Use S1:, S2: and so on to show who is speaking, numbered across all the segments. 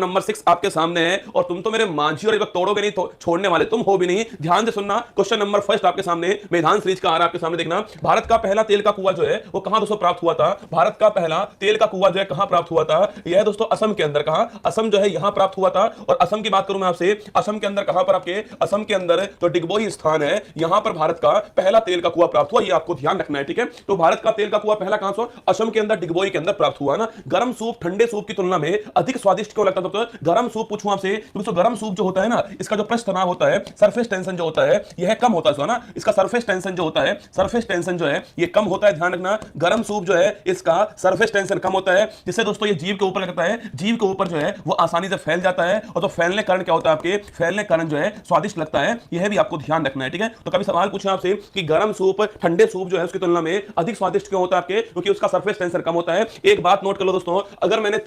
S1: Number 6 आपके सामने है और तुम तो मेरे मांझी और तोड़ोगे नहीं, तो छोड़ने वाले तुम हो भी नहीं। ध्यान से सुनना, क्वेश्चन नंबर फर्स्ट आपके सामने मैदान सीरीज का आ रहा है आपके सामने। देखना, भारत का पहला तेल का कुआं जो है वो कहां दोस्तों प्राप्त हुआ था? भारत का पहला तेल का कुआं जो है कहां प्राप्त हुआ था? यह है दोस्तों असम के अंदर। कहां? असम जो है यहां प्राप्त हुआ था। और असम की बात करूं मैं आपसे, असम के अंदर कहां पर आपके? असम के अंदर जो डिगबोई स्थान है यहां पर भारत का पहला तेल का कुआं प्राप्त हुआ। ये आपको ध्यान रखना है, ठीक है। तो भारत का तेल का कुआं पहला कहां से? असम के अंदर डिगबोई के अंदर प्राप्त हुआ ना। गर्म सूप ठंडे सूप की तुलना में अधिक स्वादिष्ट क्यों लगता है दोस्तों? गर्म सूप पूछूं आपसे, दोस्तों गर्म सूप जो होता है ना, इसका जो पृष्ठ तनाव होता है, सरफेस टेंशन जो होता है यह कम होता है ना। इसका सरफेस टेंशन जो होता है, सरफेस टेंशन जो है ये कम होता है। ध्यान रखना, गर्म सूप जो है इसका सरफेस टेंशन कम होता है, जिससे दोस्तों ये जीभ के ऊपर लगता है, जीभ के ऊपर जो है वो आसानी से फैल जाता है। और तो फैलने कारण क्या होता है? आपके फैलने कारण जो है स्वादिष्ट लगता है। यह भी आपको ध्यान रखना है, ठीक है। तो कभी सवाल पूछे आपसे कि गर्म सूप ठंडे सूप जो है उसकी तुलना में अधिक स्वादिष्ट क्यों होता है आपके? क्योंकि उसका सरफेस टेंशन कम होता है। एक बात नोट कर लो दोस्तों, अगर मैंने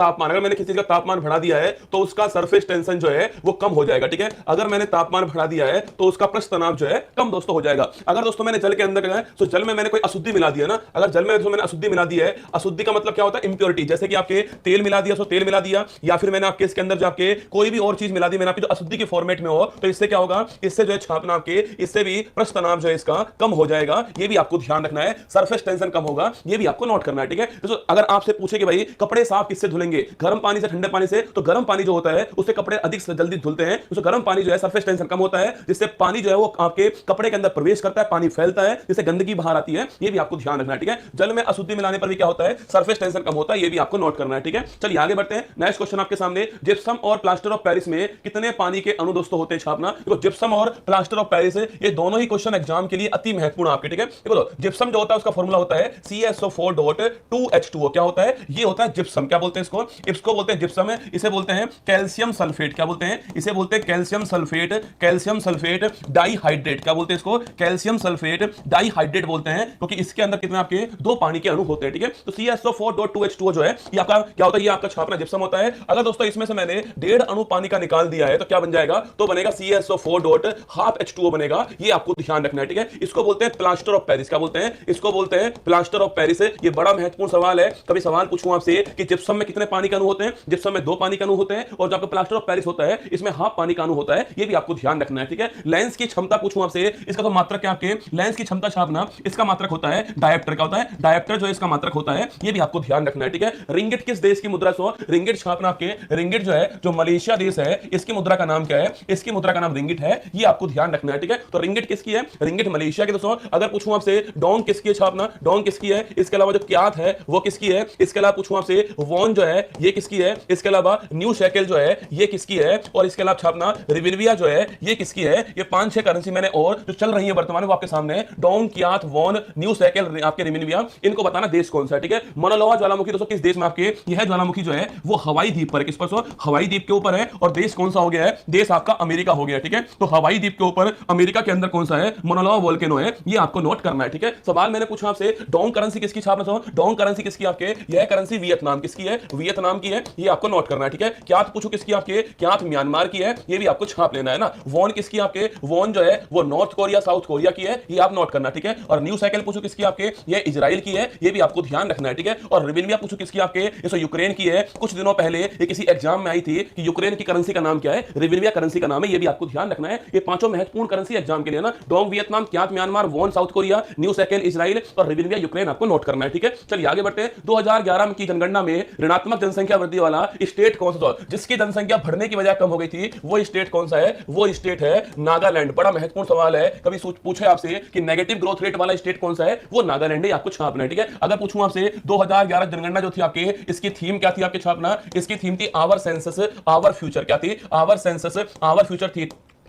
S1: किसी चीज का तापमान बढ़ा दिया है तो उसका सरफेस टेंशन जो है वो कम हो जाएगा, ठीक है। अगर मैंने तापमान बढ़ा दिया है तो उसका पृष्ठ तनाव जो है कम दोस्तों हो जाएगा। अगर दोस्तों मैंने जल के अंदर तो जल में मैंने कोई अशुद्धि मिला दिया ना, अगर जल में मैंने अशुद्धि मिला दी है, अशुद्धि का मतलब क्या होता है? इंप्योरिटी। जैसे कि आपके तेल मिला दिया तो तेल मिला दिया, या फिर मैंने आपके इसके अंदर जो आपके कोई भी और चीज मिला दी, मैंने आपकी जो अशुद्धि के फॉर्मेट में हो, तो इससे क्या होगा? इससे जो है छापना आपके, इससे भी पृष्ठ तनाव जो है इसका कम हो जाएगा। ये भी आपको ध्यान रखना है, सरफेस टेंशन कम होगा, ये भी आपको नोट करना है, ठीक है। तो अगर आपसे पूछे कि भाई कपड़े साफ किससे धुलेंगे, गर्म पानी से ठंडे पानी से, तो गर्म पानी जो होता है उससे कपड़े अधिक से जल्दी धुलते हैं। तो गर्म पानी जो है सरफेस टेंशन कम होता है, जिससे पानी जो है वो आपके कपड़े के अंदर प्रवेश करता है, पानी फैलता है, जिससे गंदगी बाहर आती है। ये भी आपको ध्यान रखना है, ठीक है। जल में अशुद्धि मिलाने पर भी क्या होता है? सरफेस टेंशन कम होता है। ये भी आपको नोट करना है, ठीक है। चलिए आगे बढ़ते हैं। नेक्स्ट क्वेश्चन आपके सामने, जिप्सम और प्लास्टर ऑफ पेरिस में कितने पानी के अणु दोस्तों होते हैं? छापना। देखो जिप्सम और प्लास्टर ऑफ पेरिस ये दोनों ही क्वेश्चन एग्जाम के लिए अति महत्वपूर्ण आपके, ठीक है। देखो जिप्सम जो होता है उसका फॉर्मूला होता है CaSO4.2H2O। क्या होता है? ये होता है जिप्सम। क्या बोलते हैं इसको? इसको बोलते हैं जिप्सम है, इसे बोलते हैं कैल्शियम सल्फेट। क्या बोलते हैं? इसे बोलते हैं calcium sulphate, calcium sulphate dihydrate. क्या बोलते हैं इसको? कैल्शियम सल्फेट डाइहाइड्रेट बोलते हैं, क्योंकि इसके अंदर कितने आपके दो पानी के अणु होते हैं, ठीक है। तो CaSO4.2H2O जो है ये आपका क्या होता है? ये आपका छापना जिप्सम होता है। अगर दोस्तों इसमें से मैंने 1.5 अणु पानी का निकाल दिया है तो क्या बन जाएगा? तो बनेगा CaSO4.12H2O बनेगा। ये आपको ध्यान रखना है, ठीक है। इसको बोलते हैं प्लास्टर ऑफ पेरिस। क्या बोलते हैं? इसको बोलते हैं प्लास्टर ऑफ पेरिस। ये बड़ा महत्वपूर्ण सवाल है। कभी सवाल पूछूं आपसे कि जिप्सम में कितने पानी के अणु होते हैं? जिप्सम में 2 पानी के अणु होते हैं, और जो आपका प्लास्टर ऑफ पेरिस होता है इसमें हाफ पानी का अणु होता है। ये भी आपको ध्यान रखना है, ठीक है। लेंस की क्षमता पूछूं आपसे, इसका तो मात्रक क्या आपके? लेंस की क्षमता छापना, इसका मात्रक होता है डायोप्टर। क्या होता है? डायोप्टर जो है इसका मात्रक होता है। ये भी आपको ध्यान रखना है, ठीक है। रिंगिट किस देश की मुद्रा से? रिंगिट छापना आपके, रिंगिट जो है जो मलेशिया देश है, इसकी मुद्रा का नाम क्या है? इसकी मुद्रा का नाम रिंगिट है। ये आपको ध्यान रखना है, ठीक है। तो रिंगिट किसकी है? रिंगिट मलेशिया की दोस्तों। अगर पूछूं आपसे डोंग किसकी है? छापना डोंग किसकी है। इसके अलावा जो क्यात है वो किसकी है। इसके अलावा पूछूं आपसे वॉन जो है ये किसकी है। इसके अलावा न्यू शेकेल जो है ये किसकी है। और इसके अलावा छापना रिविनविया जो है ये किसकी है। ये 5-6 करेंसी मैंने और जो चल रही है वर्तमान वो आपके सामने, dong, kyat, won, new shekel, आपके रिविनविया, इनको बताना देश कौन सा है, ठीक है। मोनालोआ ज्वालामुखी दोस्तों किस देश में आपके? यह ज्वालामुखी जो है वो हवाई द्वीप पर है। किस पर? हवाई द्वीप के ऊपर है। और देश कौन सा हो गया है? देश आपका अमेरिका हो गया, ठीक है। तो हवाई द्वीप के ऊपर अमेरिका के अंदर कौन सा है? मोनालोआ वोल्केनो है। ये आपको नोट करना है, ठीक है। सवाल मैंने पूछा आपसे डोंग करेंसी किसकी? छापना चाहो डोंग करेंसी किसकी आपके? यह करेंसी वियतनाम किसकी है? वियतनाम की है। ये आपको नोट करना है, ठीक है। क्यात पूछो किसकी आपके? क्यात म्यांमार की है। ये भी आपको छाप लेना है ना। वॉन किसकी आपके? वॉन जो है वो नॉर्थ कोरिया, साउथ कोरिया की है। ये आप नोट करना, ठीक है। और न्यू साइकिल पूछो किसकी आपके? ये इजराइल की है। ये भी आपको ध्यान रखना है, ठीक है। और रिविनविया पूछो किसकी आपके? ये यूक्रेन की है। कुछ दिनों पहले ये किसी एग्जाम में आई थी कि यूक्रेन की करेंसी का नाम क्या है? रिविनविया करेंसी का नाम है। ये भी आपको ध्यान रखना है। ये पांचों महत्वपूर्ण करेंसी एग्जाम के लिए ना, dong Vietnam, kyat Myanmar, won South Korea, new shekel Israel और रिविनविया यूक्रेन आपको नोट करना है, ठीक है। चलिए आगे बढ़ते हैं। 2011 की जनगणना में ऋणात्मक जनसंख्या वृद्धि वाला स्टेट कौन सा था? जिसकी जनसंख्या बढ़ने की बजाय कम हो गई थी, वो स्टेट कौन सा है? वो स्टेट है नागालैंड। बड़ा महत्वपूर्ण सवाल है। कभी पूछे आपसे कि नेगेटिव ग्रोथ रेट वाला स्टेट कौन सा है? वो नागालैंड है। आपको छापना है, ठीक है। अगर पूछूं आपसे 2011 जनगणना जो थी आपके, इसकी थीम क्या थी आपके? छापना, इसकी थीम थी आवर सेंसस आवर फ्यूचर। क्या थी? Our census our future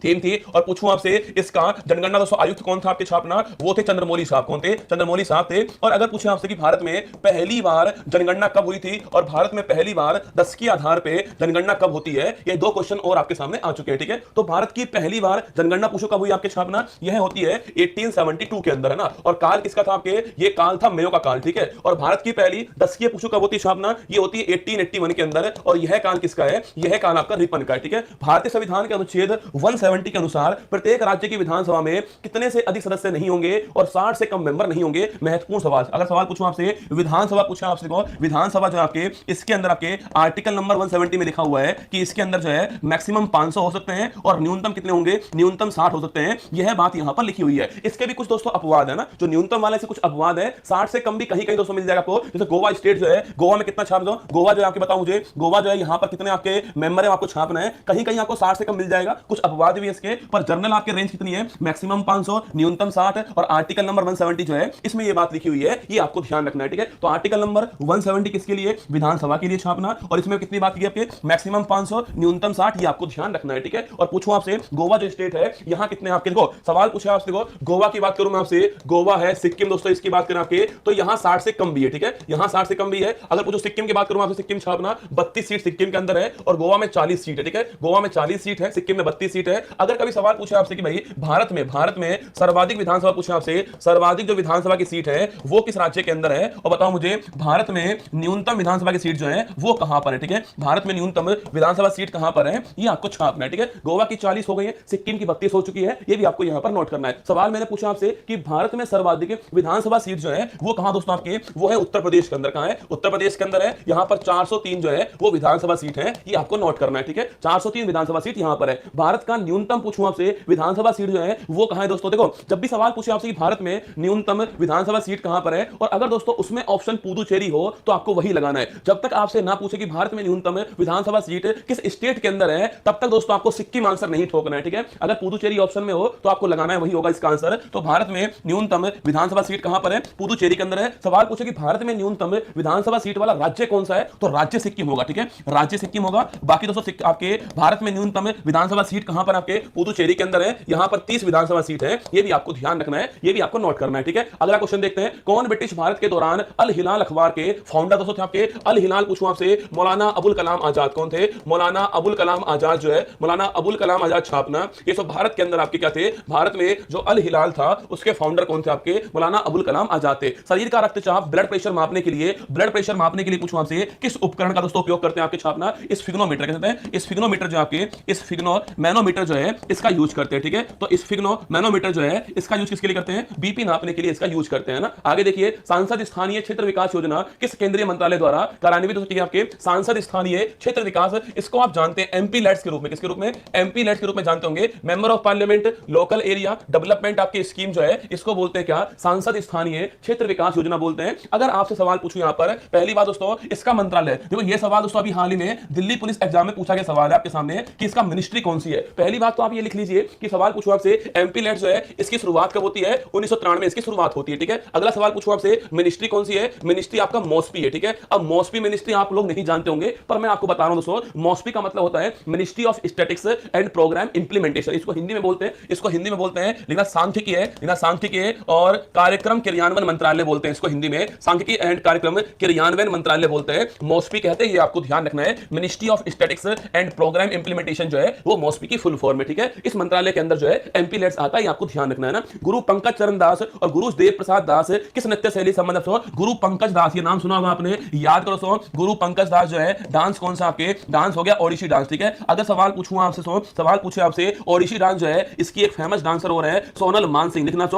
S1: theme थी। और पूछूं आपसे इसका जनगणना दोस्तों आयुक्त कौन था आपके? छापना, वो थे चंद्रमौली साहब। कौन थे? चंद्रमौली साहब थे। और अगर पूछे आपसे कि भारत में पहली बार जनगणना कब हुई थी और भारत में पहली बार 10 के आधार पे जनगणना कब होती है, ये 2 क्वेश्चन और आपके सामने आ चुके हैं, ठीक है। तो भारत की पहली बार जनगणना पूछो कब हुई आपके? छापना, यह होती है 1872 के अंदर, है ना। और काल किसका था आपके? ये काल था मेयो का काल, ठीक है। और भारत की पहली 10 की पूछो कब होती? छापना, ये होती है 1881 के अंदर। और यह काल किसका है? यह काल आपका रिपन का है, ठीक है। भारतीय संविधान के अनुच्छेद 170 170 के अनुसार प्रत्येक राज्य की विधानसभा में कितने से अधिक सदस्य नहीं होंगे और 60 से कम मेंबर नहीं होंगे। महत्वपूर्ण सवाल। अगर सवाल पूछूं आपसे, विधानसभा पूछा आपसे को, विधानसभा जो आपके इसके अंदर आपके आर्टिकल नंबर 170 में लिखा हुआ है कि इसके अंदर जो है मैक्सिमम 500 हो सकते हैं और न्यूनतम कितने होंगे, न्यूनतम 60 हो सकते हैं। यह बात यहां पर लिखी हुई है। इसके भी कुछ दोस्तों अपवाद है ना, जो न्यूनतम वाले से कुछ अपवाद है, 60 से कम भी कहीं कहीं दोस्तों मिल जाएगा आपको। जैसे गोवा स्टेट जो है, गोवा में कितना छाप दो, गोवा जो है आपके बताओ मुझे, गोवा जो है यहां पर कितने आपके मेंबर है आपको छापना है, कहीं कहीं आपको 60 से कम मिल जाएगा। कुछ अपवाद भी है इसके, पर जनरल आपके रेंज कितनी है, मैक्सिमम 500, न्यूनतम 60 और आर्टिकल नंबर 170 जो है इसमें ये बात लिखी हुई है, ये आपको ध्यान रखना है, ठीक है। तो आर्टिकल नंबर 170 किसके लिए, विधानसभा के लिए छापना, और इसमें कितनी बात की आपके, मैक्सिमम 500, न्यूनतम 60, ये आपको ध्यान रखना है, ठीक है। और पूछूं आपसे, गोवा जो स्टेट है यहां कितने आपके, देखो सवाल पूछा आपसे, देखो गोवा की बात करूं मैं आपसे, गोवा है, सिक्किम दोस्तों इसकी बात करें आपके, तो यहां 60 से कम भी है, ठीक है, यहां 60 से कम भी है। अगर पूछो सिक्किम की बात करूं आपसे, सिक्किम छापना 32 सीट सिक्किम के अंदर है और गोवा में 40 सीट है, ठीक है, गोवा में 40 सीट है, सिक्किम में 32 सीट है। अगर कभी सवाल पूछा आपसे कि भाई भारत में सर्वाधिक विधानसभा पूछा आपसे, सर्वाधिक जो विधानसभा की सीट है वो किस राज्य के अंदर है, और बताओ मुझे भारत में न्यूनतम विधानसभा की सीट जो है वो कहां पर है, ठीक है, भारत में न्यूनतम विधानसभा सीट कहां पर है, ये आपको छापना है, ठीक है। गोवा की 40 हो गई है, सिक्किम की 32 हो चुकी है, ये भी आपको यहां पर नोट करना है। सवाल मैंने पूछा आपसे कि भारत में सर्वाधिक विधानसभा सीट जो है वो कहां दोस्तों आपके, वो है उत्तर प्रदेश के अंदर। कहां है, उत्तर प्रदेश के अंदर है, यहां पर 403 जो है वो विधानसभा सीट है, ये आपको नोट करना है, ठीक है, 403 विधानसभा सीट यहां पर है। भारत का न्यूनतम पूछूं आपसे विधानसभा सीट जो है वो कहां है दोस्तों, देखो जब भी सवाल पूछे आपसे कि भारत में न्यूनतम विधानसभा सीट कहां पर है, और अगर दोस्तों उसमें ऑप्शन पुदुचेरी हो तो आपको वही लगाना है। जब तक आपसे ना पूछे कि भारत में न्यूनतम विधानसभा सीट किस स्टेट के अंदर है, तब तक दोस्तों आपको सिक्किम आंसर नहीं ठोकना है, ठीक है। अगर पुदुचेरी ऑप्शन में हो तो आपको लगाना है, वही होगा इसका आंसर। तो भारत में न्यूनतम विधानसभा सीट कहां पर है, पुदुचेरी के अंदर है। सवाल पूछे कि भारत में न्यूनतम विधानसभा सीट वाला राज्य कौन सा है, तो राज्य सिक्किम होगा, ठीक है, राज्य सिक्किम होगा। बाकी दोस्तों आपके भारत में न्यूनतम विधानसभा सीट कहां पर आपके, पुदुचेरी के अंदर है, यहां पर 30 विधानसभा सीट है, ये भी आपको ध्यान रखना है, ये भी आपको नोट करना है, ठीक है। अगला क्वेश्चन देखते हैं, कौन ब्रिटिश भारत के दौरान अल हिलाल अखबार के फाउंडर दोस्तों थे आपके, अल हिलाल पूछूं आपसे, मौलाना अबुल कलाम आजाद कौन थे, मौलाना अबुल कलाम आजाद जो है, मौलाना अबुल कलाम आजाद छापना, ये सब भारत के अंदर आपके क्या थे, भारत में जो अल हिलाल था उसके फाउंडर कौन थे आपके, मौलाना अबुल कलाम आजाद थे। शरीर का रक्तचाप ब्लड प्रेशर मापने के लिए, ब्लड प्रेशर मापने के लिए पूछूं आपसे किस उपकरण का दोस्तों उपयोग करते हैं आपके छापना, इस स्फिग्नोमीटर कहते हैं, इस स्फिग्नोमीटर जो आपके, इस स्फिग्नो मैनोमीटर जो है इसका यूज करते हैं, ठीक है। तो इस स्फिग्नो मैनोमीटर जो है इसका यूज किसके लिए करते हैं, बीपी नापने के लिए इसका यूज करते हैं ना। आगे देखिए, सांसद स्थानीय क्षेत्र विकास योजना किस केंद्रीय मंत्रालय द्वारा कार्यान्वित होती है आपके, सांसद स्थानीय क्षेत्र विकास, इसको आप जानते हैं एमपी लैट्स के रूप में, किसके रूप में, एमपी लैट्स के रूप में जानते होंगे, member of parliament local area development आपकी स्कीम जो है इसको बोलते हैं क्या, सांसद स्थानीय क्षेत्र विकास योजना बोलते हैं। अगर आपसे सवाल पूछूं यहां पर, पहली बात दोस्तों इसका मंत्रालय, देखो ये सवाल दोस्तों अभी हाल ही में दिल्ली पुलिस एग्जाम में पूछा गया सवाल है आपके सामने कि इसका मिनिस्ट्री कौन सी है। पहली बात तो आप ये लिख लीजिए कि सवाल पूछूं आपसे एमपी लैट्स जो है इसकी शुरुआत कब होती है, 1993 में इसकी शुरुआत होती है, ठीक है। अगला सवाल पूछूं आपसे मिनिस्ट्री कौन सी है, मिनिस्ट्री आपका मॉस्पी है, ठीक है। अब मॉस्पी मिनिस्ट्री आप लोग नहीं जानते होंगे, पर मैं आपको बता रहा हूं दोस्तों, मॉस्पी का मतलब होता है ministry of statistics and programme implementation, इसको हिंदी में बोलते हैं, इसको हिंदी में बोलते हैं, लेकिन सांख्यिकी है, लेकिन सांख्यिकी है और कार्यक्रम क्रियान्वयन मंत्रालय बोलते हैं इसको हिंदी में, सांख्यिकी एंड कार्यक्रम क्रियान्वयन मंत्रालय बोलते हैं, मॉस्पी कहते हैं, ये आपको ध्यान रखना है। Ministry of statistics and programme implementation जो है वो मॉस्पी की फुल फॉर्म है, ठीक है। इस मंत्रालय के अंदर जो है एमपी लैट्स आता है, ये आपको ध्यान रखना है ना। गुरु पंकज चरण दास और गुरु देव प्रसाद दास किस नृत्य शैली संबंध, गुरु पंकज दास, ये नाम सुना होगा आपने, याद करो सो, गुरु पंकज दास जो है डांस कौन सा आपके, डांस हो गया ओडिसी डांस, ठीक है। अगर सवाल पूछूं आपसे, सवाल पूछे आपसे ओडिसी डांस जो है इसकी एक फेमस डांसर हो रहे हैं सोनल मानसिंह, लिखना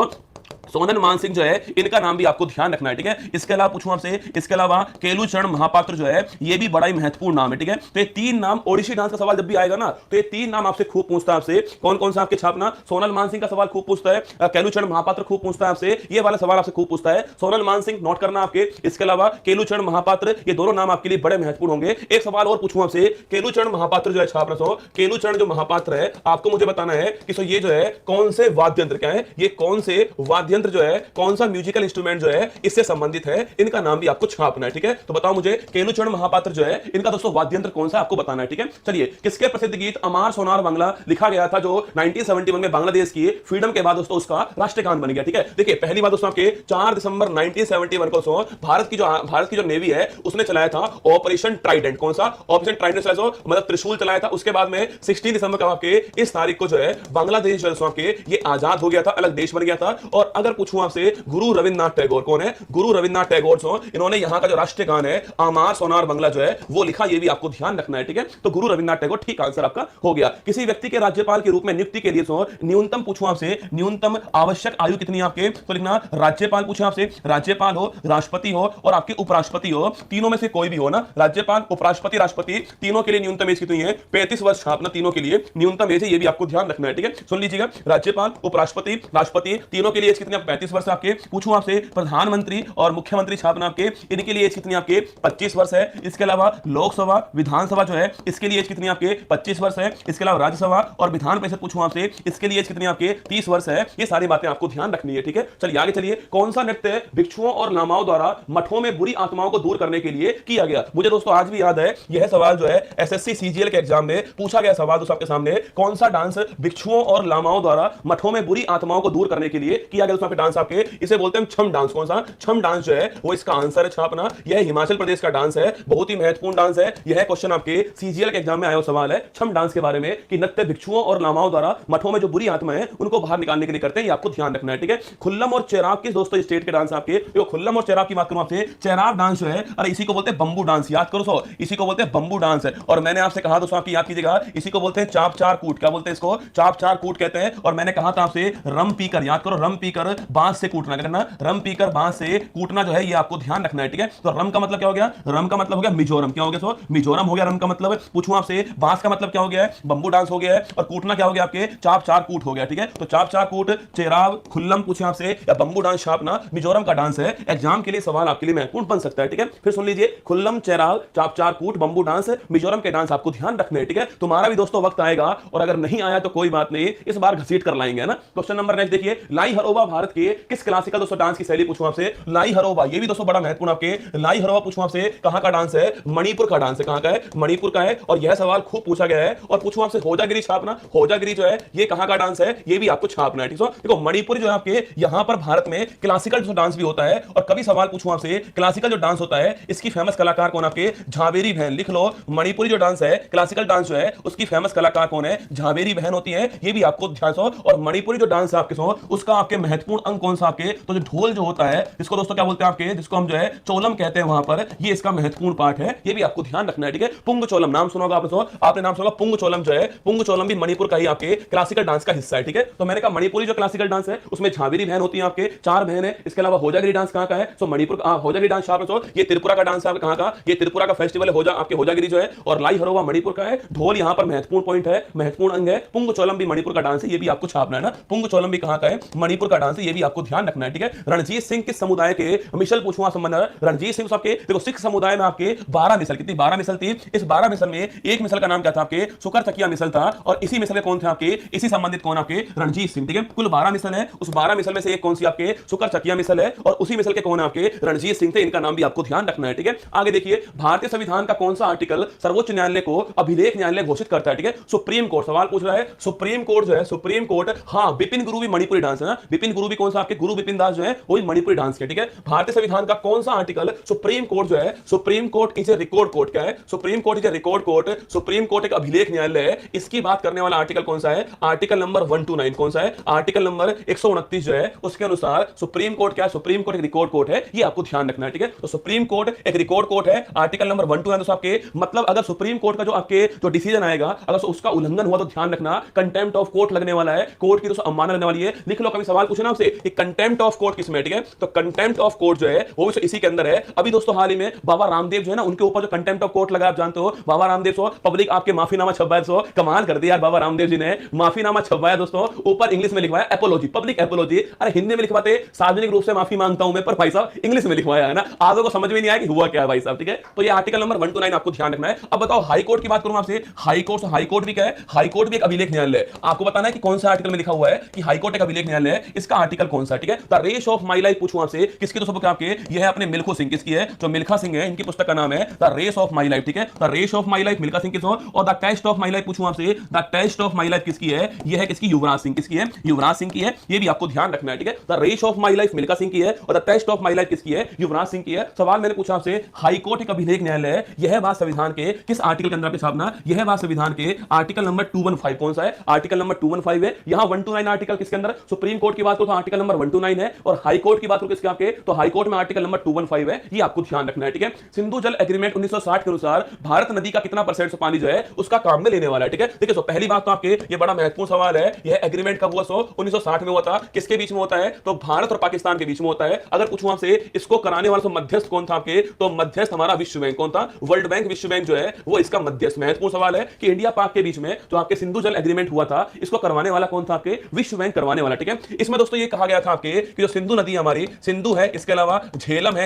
S1: सोनल मानसिंह जो है इनका नाम भी आपको ध्यान रखना है, ठीक है। इसके अलावा पूछूं आपसे, इसके अलावा केलुचरण महापात्र जो है ये भी बड़ा ही महत्वपूर्ण नाम है, ठीक है। तो ये तीन नाम, ओडिसी डांस का सवाल जब भी आएगा ना तो ये तीन नाम आपसे खूब पूछता है, आपसे कौन कौन सा आपके छापना, सोनल मानसिंह का सवाल खूब पूछता है, केलुचरण महापात्र खूब पूछता है आपसे, ये वाला सवाल आपसे खूब पूछता है, सोनल मानसिंह नोट करना आपके। इसके अलावा केलुचरण महापात्र, ये दोनों नाम आपके लिए बड़े महत्वपूर्ण होंगे। एक सवाल और पूछूं आपसे, केलुचरण महापात्र जो है छाप रहा, केलुचरण जो महापात्र है आपको मुझे बताना है कि ये जो है कौन से वाद्य यंत्र, क्या है ये, कौन से वाद्य यंत्र जो है, कौन सा म्यूजिकल इंस्ट्रूमेंट जो है इससे संबंधित है, इनका नाम भी आपको छापना है, ठीक है। तो बताओ मुझे केलुचरण महापात्र जो है इनका दोस्तों वाद्य यंत्र कौन सा आपको बताना है, ठीक है। चलिए, किसके प्रसिद्ध गीत अमार सोनार बांग्ला लिखा गया था, जो 1971 में बांग्लादेश की फ्रीडम के बाद दोस्तों उसका राष्ट्रगान बन गया, ठीक है। देखिए पहली बात दोस्तों आपके 4 दिसंबर 1971 को भारत की जो नेवी है उसने चलाया था ऑपरेशन ट्राइडेंट, कौन सा ऑपरेशन ट्राइडेंट चलाया, मतलब त्रिशूल चलाया था। उसके बाद में 16 दिसंबर का आपके इस तारीख को जो है बांग्लादेश जो है ये आजाद हो गया था, अलग देश बन गया था। और अगर अगर पूछूं आपसे गुरु रविन्द्रनाथ टैगोर कौन है? गुरु रविन्द्रनाथ टैगोर इन्होंने यहाँ का जो राष्ट्रीय गान है आमार सोनार बंगला जो है वो लिखा, ये भी आपको ध्यान रखना है, ठीक है? तो गुरु रविन्द्रनाथ टैगोर ठीक आंसर आपका हो गया। किसी व्यक्ति के राज्यपाल के रूप में नियुक्ति के लिए न्यूनतम पूछूं आपसे, न्यूनतम आवश्यक आयु कितनी आपके? तो लिखना राज्यपाल पूछे आपसे, राज्यपाल हो, राष्ट्रपति हो और आपके उपराष्ट्रपति हो, तीनों में से कोई भी हो ना, राज्यपाल, उपराष्ट्रपति, राष्ट्रपति, तीनों के लिए न्यूनतम एज कितनी है? 35 वर्ष छापना, तीनों के लिए न्यूनतम एज है, ये भी आपको ध्यान रखना है, ठीक है? सुन लीजिएगा, राज्यपाल, उपराष्ट्रपति, राष्ट्रपति, तीनों के लिए एज कितनी? 35 वर्ष आपके। पूछूं आपसे प्रधानमंत्री और मुख्यमंत्री छापना आपके, इनके लिए एज कितनी आपके? 25 वर्ष है। इसके अलावा लोकसभा, विधानसभा जो है इसके लिए एज कितनी आपके? 25 वर्ष है। इसके अलावा राज्यसभा और विधान परिषद पूछूं आपसे, इसके लिए एज कितनी आपके? 30 वर्ष है। ये सारी बातें आपको ध्यान रखनी है, ठीक है? चलिए आगे चलिए। कौन सा नृत्य भिक्षुओं और लामाओं द्वारा मठों में बुरी आत्माओं को दूर करने के लिए किया गया? मुझे दोस्तों आज भी याद है, यह सवाल जो है एसएससी सीजीएल के एग्जाम में पूछा गया सवाल दोस्तों आपके सामने। कौन सा डांस भिक्षुओं और लामाओं द्वारा मठों में बुरी आत्माओं को दूर करने के लिए किया गया दोस्तों? डांस आपके, इसे बोलते हैं छम डांस। कौन सा? छम डांस जो है वो इसका आंसर है छापना। यह हिमाचल प्रदेश का डांस है, बहुत ही महत्वपूर्ण डांस है। यह क्वेश्चन आपके सीजीएल के एग्जाम में आया सवाल है छम डांस के बारे में, कि नृत्य भिक्षुओं और लामाओं द्वारा मठों में जो बुरी आत्माएं हैं उनको बाहर निकालने के लिए करते हैं, ये आपको ध्यान रखना है, ठीक है? खुल्लम और चेराव किस दोस्तों स्टेट के डांस आपके? जो खुल्लम और चेराव की बात करूं आपसे, चेराव डांस जो है, अरे इसी को बोलते हैं बंबू डांस, याद करो सो, इसी को बोलते हैं बंबू डांस है। और मैंने आपसे कहा दोस्तों, आपकी याद कीजिएगा, इसी को बोलते हैं चाप चार कूट। क्या बोलते हैं इसको? चाप चार कूट कहते हैं। और मैंने कहा था आपसे रम पीकर, याद करो, रम पीकर बांस से कूटना, करना रम पीकर बांस से कूटना जो है ये आपको ध्यान रखना है, ठीक है? तो रम का मतलब क्या हो गया? रम का मतलब हो गया मिजोरम। क्या हो गया? सो मिजोरम हो गया रम का मतलब। पूछूं आपसे बांस का मतलब क्या हो गया है? बंबू डांस हो गया है। और कूटना क्या हो गया आपके? चाप चार कूट हो गया, ठीक है? तो चाप चार कूट, चेराव, खुल्लम पूछे आपसे, या बंबू डांस छापना मिजोरम का डांस है। एग्जाम के लिए सवाल आपके लिए महत्वपूर्ण बन सकता है, ठीक है? फिर सुन लीजिए, खुल्लम, चेराव, चाप चार कूट, बंबू डांस मिजोरम के डांस आपको ध्यान रखने हैं, ठीक है? तुम्हारा भी दोस्तों वक्त आएगा, और अगर नहीं आया तो कोई बात नहीं, इस बार घसीट कर लाएंगे, है ना? क्वेश्चन नंबर नेक्स्ट देखिए, लाई हरोबा भारत के किस क्लासिकल दोस्तों डांस की शैली? पूछूं आपसे लाई हरोबा, ये भी दोस्तों बड़ा महत्वपूर्ण आपके। लाई हरोबा पूछूं आपसे कहां का डांस है? मणिपुर का डांस है। कहां का है? मणिपुर का है। और यह सवाल खूब पूछा गया है। और पूछूं आपसे होजागिरी छापना, होजागिरी जो है ये कहां का डांस है? ये भी आपको छापना है, ठीक है? देखो मणिपुर जो है आपके यहां पर भारत में क्लासिकल जो डांस भी होता है। और कभी सवाल पूछूं आपसे, क्लासिकल जो डांस होता है इसकी फेमस कलाकार कौन? आपके झावेरी बहन। लिख लो, मणिपुरी जो डांस है, क्लासिकल डांस जो है उसकी फेमस कलाकार कौन है? झावेरी बहन होती है, ये भी आपको ध्यान सो। और मणिपुरी जो डांस है आपके उसका आपके महत्वपूर्ण अंग कौन सा आपके? तो जो ढोल जो होता है, जिसको दोस्तों क्या बोलते हैं आपके, जिसको हम जो है चोलम कहते हैं वहां पर, ये इसका महत्वपूर्ण पार्ट है, ये भी आपको ध्यान रखना है, ठीक है? पुंग चोलम नाम सुना होगा आपने नाम सुना पुंग चोलम जो है, पुंग चोलम भी मणिपुर का ही आपके क्लासिकल डांस का हिस्सा है, ठीक है? तो मैंने कहा मणिपुरी जो क्लासिकल डांस है उसमें झावेरी बहन होती है आपके, 4 बहन है। इसके अलावा होजागिरी डांस कहां का है? सो मणिपुर का। होजागिरी डांस ये त्रिपुरा का डांस है। कहां का? ये त्रिपुरा का फेस्टिवल है आपके होजागिरी जो है। और लाई हरोबा मणिपुर का है। ढोल यहां पर महत्वपूर्ण पॉइंट है, महत्वपूर्ण अंग है। पुंग चोलम भी मणिपुर का डांस है, ये भी आपको छापना है ना। पुंग चोलम भी कहां का है? मणिपुर का डांस है, ये भी आपको ध्यान रखना है, ठीक है? रणजीत सिंह किस समुदाय के मिसल? पूछूंगा संबंध। रणजीत सिंह आपके देखो सिख समुदाय में आपके 12 मिसल, कितनी 12 मिसल थी। इस 12 मिसल में एक मिसल का नाम क्या था आपके? सुकर चकिया मिसल था। और इसी मिसल के कौन थे आपके? इसी संबंधित कौन आपके? रणजीत सिंह, ठीक है? कुल 12 मिसल है, उस 12 मिसल में से एक कौन सी आपके? सुकर चकिया मिसल है। और उसी मिसल के कौन आपके? रणजीत सिंह थे। इनका नाम भी आपको ध्यान रखना है, ठीक है? आगे देखिए, भारतीय संविधान का कौन सा आर्टिकल सर्वोच्च न्यायालय को अभिलेख न्यायालय घोषित करता है, ठीक है? सुप्रीम कोर्ट सवाल पूछ रहा है। सुप्रीम कोर्ट जो है, सुप्रीम कोर्ट, हां बिपिन गुरु भी मणिपुरी डांस है ना। बिपिन गुरु भी कौन सा आपके? गुरु बिपिन दास जो है वो मणिपुरी डांस के, ठीक है? भारतीय संविधान का कौन सा आर्टिकल सुप्रीम कोर्ट जो है, supreme court is a record court, क्या है? Supreme court is a record court. Supreme court एक अभिलेख न्यायालय है। इसकी बात करने वाला आर्टिकल कौन सा है? Article number 129। कौन सा है? आर्टिकल नंबर 129 जो है उसके अनुसार सुप्रीम कोर्ट क्या है? सुप्रीम कोर्ट एक रिकॉर्ड कोर्ट है, ये आपको ध्यान रखना है, ठीक है? तो सुप्रीम कोर्ट एक रिकॉर्ड कोर्ट है। आर्टिकल नंबर 129 आपके मतलब अगर सुप्रीम कोर्ट का जो आपके जो डिसीजन आएगा अगर उसका उल्लंघन हुआ तो ध्यान रखना कंटेम्प्ट ऑफ कोर्ट लगने वाला है, कोर्ट की तो अवमानना लगने वाली है। लिख लो, कभी सवाल पूछे ना आपसे कि कंटेम्प्ट ऑफ कोर्ट किसमें, ठीक है? तो कंटेम्प्ट ऑफ कोर्ट जो है वो भी इसी के अंदर है। अभी दोस्तों हाल ही में बाबा रामदेव जो है ना उनके ऊपर जो कंटेम्प्ट ऑफ कोर्ट लगा, आप जानते हो बाबा रामदेव पब्लिक आपके माफीनामा छपवाया। कमाल कर दिया यार, बाबा रामदेव जी ने माफीनामा छपवाया दोस्तों, ऊपर इंग्लिश में लिखवाया एपोलॉजी, पब्लिक एपोलॉजी। अरे हिंदी में लिखवाते सार्वजनिक रूप से माफी मांगता हूं मैं, पर भाई साहब इंग्लिश में लिखवाया है ना, आधों को समझ में नहीं आया कि हुआ क्या है भाई साहब, ठीक है? तो ये आर्टिकल नंबर 129 आपको ध्यान रखना है। अब बताओ हाई कोर्ट की बात करूं आपसे, हाई कोर्ट, हाई कोर्ट भी क्या है? हाई कोर्ट भी एक अभिलेख न्यायालय है। आपको बताना है कि कौन सा आर्टिकल में लिखा हुआ है कि हाई कोर्ट एक अभिलेख न्यायालय है, इसका आर्टिकल कौन सा, ठीक है? The race of my life पूछूं आपसे, किसकी? तो आपके यह है अपने मिल्खा सिंह, किसकी है? जो मिल्खा सिंह है, इनकी पुस्तक का नाम है the race of my life, ठीक है? The race of my life Milkha Singh की। और the test of my life पूछूं आपसे, the test of my life किसकी है? यह है किसकी? युवराज सिंह, किसकी है? युवराज सिंह की है, ये भी आपको ध्यान रखना है, ठीक है? The race of my life Milkha Singh की है और the test of my life किसकी है? युवराज सिंह की है। सवाल मैंने पूछा आपसे, हाई कोर्ट एक अभिलेख न्यायालय है, यह बात संविधान के किस आर्टिकल के अंदर पे छापना? यह बात संविधान के आर्टिकल नंबर 215, कौन सा है? आर्टिकल नंबर 215 है। यहां 129 आर्टिकल किसके अंदर? सुप्रीम कोर्ट की बात को आर्टिकल नंबर 129 है, और हाई कोर्ट की बात करूं इसके आपके, तो हाई कोर्ट में आर्टिकल नंबर 215 है। ये आपको ध्यान रखना है, ठीक है। सिंधु जल एग्रीमेंट 1960 के अनुसार भारत नदी का कितना परसेंट से पानी जो है उसका काम में लेने वाला है, ठीक है। देखिए, पहली बात तो आपके ये बड़ा महत्वपूर्ण सवाल है, यह एग्रीमेंट कब हुआ? 1960 में हुआ था। किसके बीच में होता है? तो भारत और पाकिस्तान के बीच में होता है। अगर पूछूं आपसे इसको कराने वाला मध्यस्थ कौन था आपके, तो मध्यस्थ हमारा विश्व बैंक। कौन था? वर्ल्ड बैंक, विश्व बैंक जो है वो इसका मध्यस्थ। महत्वपूर्ण सवाल है कि इंडिया पाक के बीच में जो आपके सिंधु जल एग्रीमेंट हुआ था, इसको करवाने वाला कौन था? आपके विश्व बैंक करवाने वाला, ठीक है। इसमें दोस्तों ये कहा गया था आपके कि जो सिंधु नदी हमारी, सिंधु है, इसके अलावा झेलम है,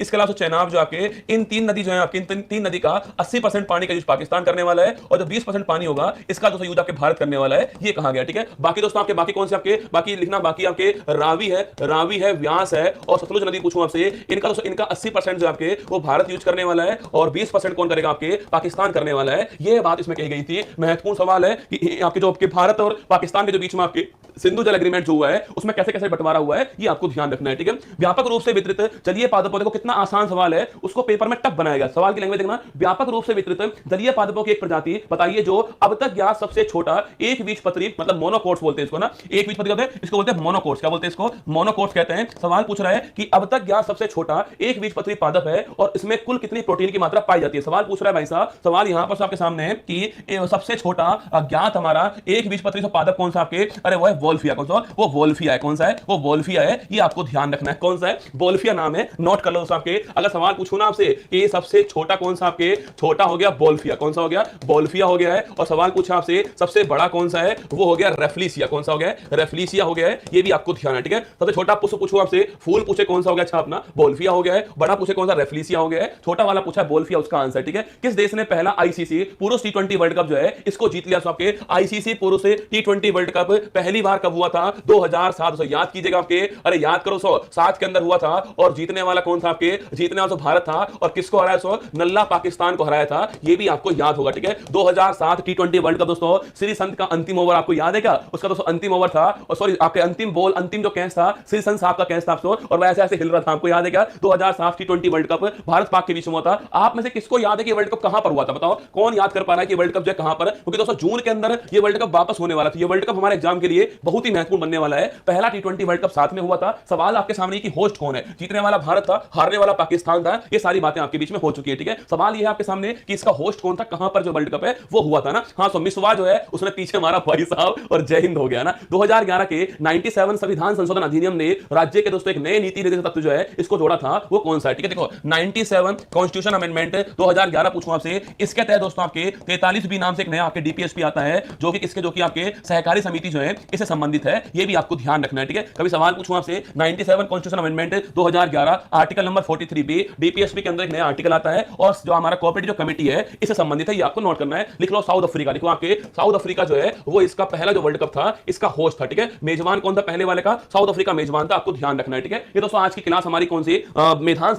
S1: इसके अलावा चेनाब जो आपके, इन तीन नदी जो है आपके, तीन नदी का 80% पानी का यूज पाकिस्तान करने वाला है, और जो 20% पानी होगा इसका दोस्तों यूज आपके भारत करने वाला है, ये कहा गया, ठीक है। बाकी दोस्तों आपके बाकी कौन से आपके बाकी लिखना बाकी आपके रावी है, व्यास है, और सतलुज नदी पूछूं आपसे, इनका दोस्तों इनका 80% जो आपके वो भारत यूज करने वाला है, और 20% कौन करेगा? आपके पाकिस्तान करने वाला है। ये बात इसमें कही गई थी। महत्वपूर्ण सवाल है कि आपके जो आपके भारत और पाकिस्तान के जो बीच में आपके सिंधु जल एग्रीमेंट जो हुआ है उसमें कैसे कैसे बंटवारा हुआ है, ये आपको ध्यान रखना है, ठीक है। व्यापक रूप से वितरित जलीय पादपों, देखो कितना आसान सवाल है, उसको पेपर में टफ बनाया गया। सवाल की लैंग्वेज देखना, व्यापक रूप से वितरित जलीय पादपों की एक प्रजाति बताइए जो अब तक ज्ञात सबसे छोटा एक बीजपत्री, मतलब मोनोकोट्स बोलते हैं इसको ना, एक बीजपत्री होता है, इसको बोलते हैं मोनोकोट्स। क्या बोलते हैं इसको? मोनोकोट्स कहते हैं। सवाल पूछ रहा है कि अब तक ज्ञात सबसे छोटा एक बीजपत्री पादप है और इसमें कुल कितनी प्रोटीन की मात्रा पाई जाती है। सवाल पूछ रहा है भाई साहब, सवाल यहां पर आपके सामने है कि सबसे छोटा ज्ञात हमारा एक बीजपत्री पादप कौन सा आपके? अरे वो है वोल्फिया। कौन सा? वो वोल्फिया है। कौन सा है? वो वोल्फिया है। ये आपको ध्यान रखना है, कौन सा है? वोल्फिया नाम है, नोट कर लो आपके। अगर सवाल पूछूं ना आपसे कि सबसे छोटा कौन सा आपके, छोटा हो गया वोल्फिया। कौन सा हो गया? वोल्फिया हो गया है। और सवाल पूछा आपसे सबसे बड़ा कौन सा है, वो हो गया रेफ्लिसिया। कौन सा हो गया? रेफ्लिसिया हो गया है। ये भी आपको ध्यान है, ठीक है। सबसे छोटा पुष्प पूछो आपसे, फूल पूछे कौन सा हो गया? अच्छा अपना वोल्फिया हो गया है। बड़ा पूछे कौन सा? रेफ्लिसिया हो गया है। छोटा वाला पूछा वोल्फिया, उसका आंसर, ठीक है। किस देश ने पहला आईसीसी पुरुष टी20 वर्ल्ड कप जो है इसको जीत लिया? आपके आईसीसी पुरुष टी20 वर्ल्ड कप पहली बार कब हुआ था? 2007। याद कीजिएगा आपके, अरे याद करो, 7 के अंदर हुआ था, और जीतने वाला कौन था आपके? जीतने वाला भारत था, और किसको हराया? नल्ला पाकिस्तान को हराया था। ये भी आपको याद होगा, ठीक है। 2007 टी20 वर्ल्ड कप दोस्तों, श्रीसंत का अंतिम ओवर आपको याद है क्या? उसका दोस्तों अंतिम ओवर था, और सॉरी आपके अंतिम बॉल, अंतिम जो कैच था श्रीसंत साहब का कैच था दोस्तों, और वह ऐसे ऐसे हिल रहा था। आपको याद है क्या? 2007 टी20 वर्ल्ड कप भारत पाक के बीच में हुआ था। आप में से किसको याद है कि वर्ल्ड कप कहां पर हुआ था? बताओ, कौन याद कर पा रहा है कि वर्ल्ड कप जो है कहां पर? क्योंकि दोस्तों जून के अंदर ये वर्ल्ड कप वापस होने वाला था। ये वर्ल्ड कप हमारे एग्जाम के लिए बहुत ही महत्वपूर्ण बनने वाला है। पहला टी20 वर्ल्ड कप साथ में हुआ था। सवाल आपके सामने कि होस्ट कौन है? जीतने वाला भारत था, हारने वाला पाकिस्तान था। ये सारी बातें आपके बीच में हो चुकी है, ठीक है। सवाल ये है आपके सामने कि इसका होस्ट कौन था, कहां पर जो वर्ल्ड कप है वो हुआ था ना। हाँ, सो मिसवा जो है उसने पीछे मारा भाई साहब, और जय हिंद हो गया ना। 2011 के 97 संविधान संशोधन अधिनियम ने राज्य के दोस्तों एक नए नीति निर्देशक तत्व जो है इसको जोड़ा था, वो कौन सा है? ठीक है, देखो 97 कॉन्स्टिट्यूशन अमेंडमेंट 2011 पूछूं आपसे, इसके तहत दोस्तों आपके 43 बी नाम से एक नया आपके डीपीएसपी आता है, जो कि किसके, जो कि आपके सहकारी समिति जो है इससे संबंधित है। ये भी आपको ध्यान रखना है, ठीक है। कभी सवाल पूछूं आपसे 97 constitution amendment 2011 article number 43 B DPSP के अंदर एक नया आर्टिकल आता है, और जो हमारा कोऑपरेटिव कमेटी है इससे संबंधित है। ये आपको नोट करना है। लिख लो साउथ अफ्रीका। देखो आपके साउथ अफ्रीका जो है वो इसका पहला जो वर्ल्ड कप था इसका होस्ट था, ठीक है। मेजबान कौन था पहले वाले का? साउथ अफ्रीका मेजबान था। आपको ध्यान रखना है, ठीक है। ये दोस्तों आज की क्लास हमारी कौन सी मेधांश